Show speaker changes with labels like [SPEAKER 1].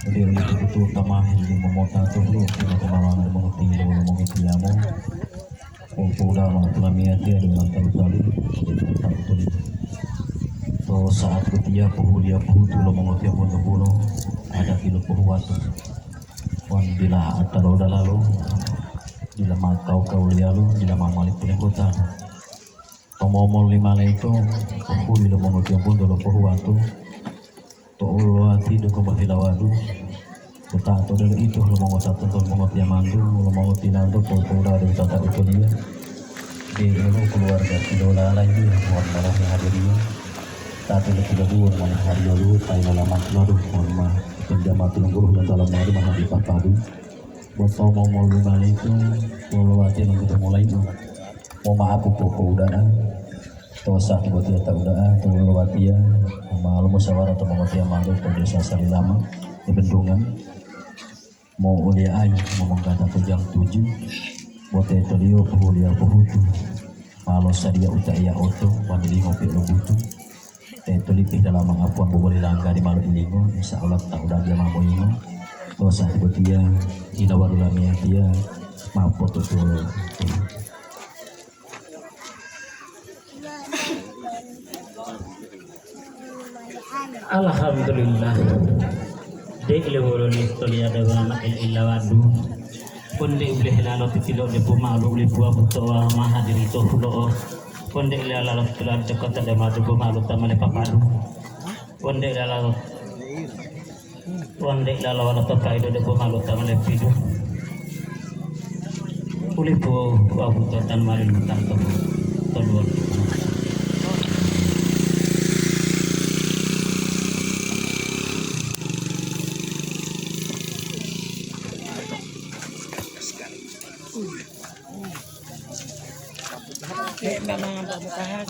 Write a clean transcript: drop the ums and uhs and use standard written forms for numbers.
[SPEAKER 1] Beliau itu betul tamahil di memota tuh pinakamalangan mengerti lo mengerti amo. Pura mga plamiati dengan tali-tali tak tulis. So saat ketia puhulia puhutu lo mengerti buno ada kilo puhuatu. Wan bila ataro lalu bila makau kau lialu bila mamalik punya kota. Tomomol lima itu puhuli lo mengerti buno lo puhuatu. To ulo ati do kembali lawadu. Betato dari itu lo mengerti tentang mengerti mandu lo mengerti nanto pura dari tata itu dia. Di dulu keluarga idola lagi mohon maaf yang hadirnya tapi lebih dulu mana hari dulu tayo lama lalu mohon maaf penjama tulungguluh dan dalam hari mana di padu botol mau lima itu kalau hati yang kita mulai itu mau maaf pokok udaan tosa buat dia tak udaan kalau hati ya malu musyawarah atau mengerti yang malu desa sari lama di bendungan mau ulia ayu ngomong kata jam 7 buat itu dia kuliah puhutu kalau sadia utaya oto pamili ngopi lo butuh itu lipih dalam mengapuan boleh langgar di malu ilingo insya Allah tak udah dia mampu ingo dosa buat dia inawarulamia dia mampu tutul.
[SPEAKER 2] Alhamdulillah dek leworo ni tolia dengan ilawadu ponde boleh lalu tilo de pumalu boleh buah buto mahadir itu pulo ponde lalu tular cekot ada madu pumalu tamane papadu ponde lalu to kaido de pumalu tamane pidu boleh buah buto tan marin mutar to toluan
[SPEAKER 3] Memang pembukaan.